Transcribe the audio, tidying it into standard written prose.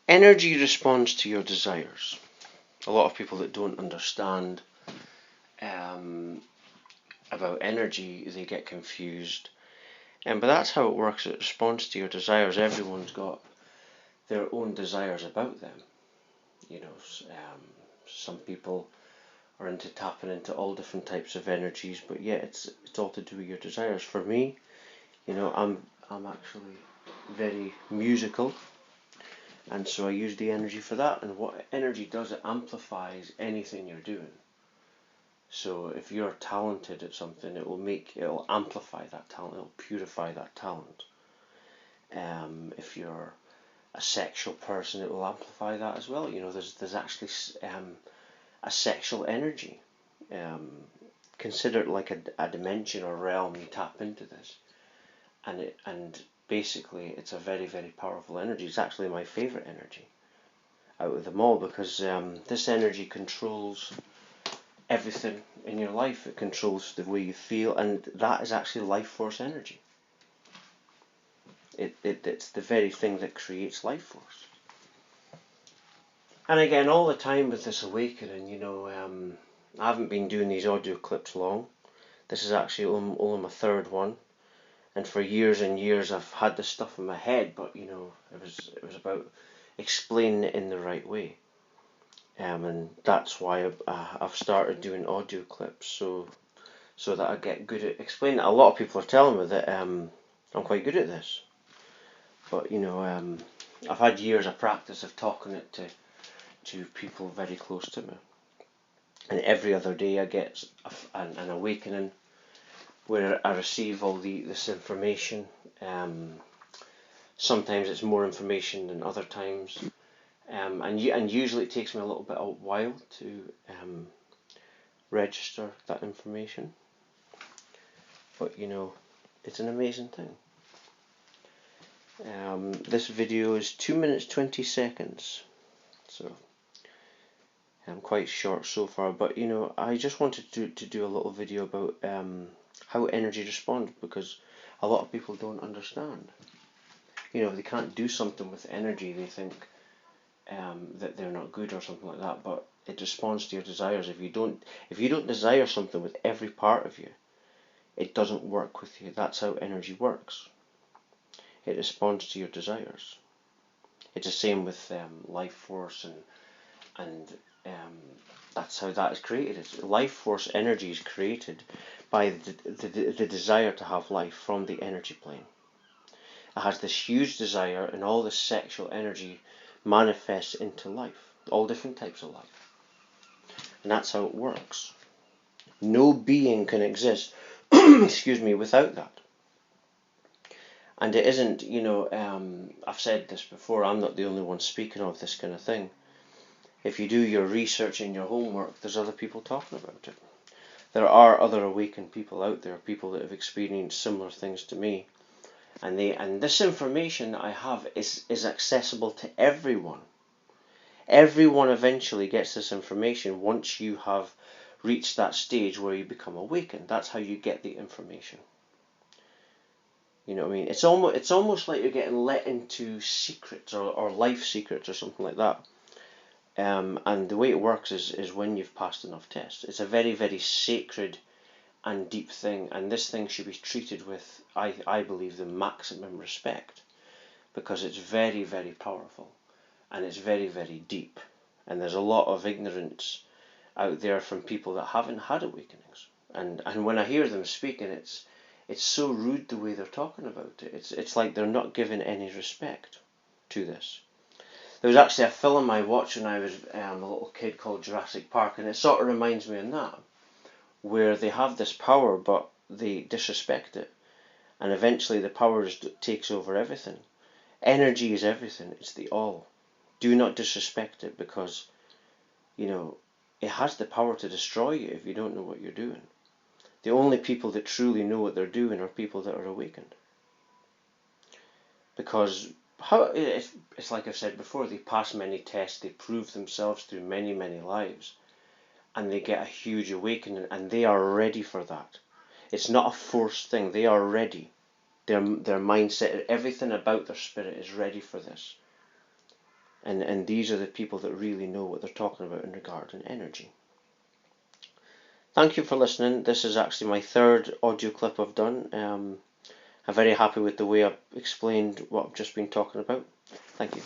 Energy responds to your desires. A lot of people that don't understand about energy, they get confused. But that's how it works. It responds to your desires. Everyone's got their own desires about them. Some people are into tapping into all different types of energies, but yeah, it's all to do with your desires. For me, I'm actually very musical, and so I use the energy for that. And what energy does, it amplifies anything you're doing. So if you're talented at something, it'll amplify that talent, it'll purify that talent. If you're a sexual person, it will amplify that as well. There's actually a sexual energy. Consider it like a dimension or realm. You tap into this, and basically it's a very, very powerful energy. It's actually my favorite energy out of them all, because this energy controls everything in your life. It controls the way you feel, and that is actually life force energy. It's the very thing that creates life force. And again, all the time with this awakening, I haven't been doing these audio clips long. This is actually only my third one, and for years and years I've had this stuff in my head, but it was about explaining it in the right way. And that's why I've started doing audio clips, so that I get good at explaining it. A lot of people are telling me that I'm quite good at this, but I've had years of practice of talking it to people very close to me, and every other day I get an awakening where I receive all this information. Sometimes it's more information than other times. And usually it takes me a little bit of while to register that information, but it's an amazing thing. This video is 2 minutes 20 seconds, so I'm quite short so far, but I just wanted to do a little video about how energy responds, because a lot of people don't understand. If they can't do something with energy, they think that they're not good or something like that, but it responds to your desires. If you don't desire something with every part of you, it doesn't work with you. That's how energy works. It responds to your desires. It's the same with life force, and that's how that is created. Life force energy is created by the desire to have life from the energy plane. It has this huge desire, and all this sexual energy manifests into life, all different types of life, and that's how it works. No being can exist excuse me, without that. And it isn't, I've said this before, I'm not the only one speaking of this kind of thing. If you do your research and your homework, there's other people talking about it. There are other awakened people out there, people that have experienced similar things to me. And this information I have is accessible to everyone. Everyone eventually gets this information once you have reached that stage where you become awakened. That's how you get the information. You know what I mean? It's almost like you're getting let into secrets or life secrets or something like that. And the way it works is when you've passed enough tests. It's a very, very sacred and deep thing, and this thing should be treated with, I believe, the maximum respect, because it's very, very powerful, and it's very, very deep, and there's a lot of ignorance out there from people that haven't had awakenings, and when I hear them speaking, it's so rude the way they're talking about it. It's like they're not giving any respect to this. There was actually a film I watched when I was a little kid called Jurassic Park, and it sort of reminds me of that, where they have this power but they disrespect it, and eventually the power takes over everything. Energy is everything. It's the all. Do not disrespect it, because it has the power to destroy you if you don't know what you're doing. The only people that truly know what they're doing are people that are awakened, because it's like I've said before, they pass many tests, they prove themselves through many, many lives, and they get a huge awakening, and they are ready for that. It's not a forced thing. They are ready. Their mindset, everything about their spirit is ready for this. And these are the people that really know what they're talking about in regarding energy. Thank you for listening. This is actually my third audio clip I've done. I'm very happy with the way I've explained what I've just been talking about. Thank you.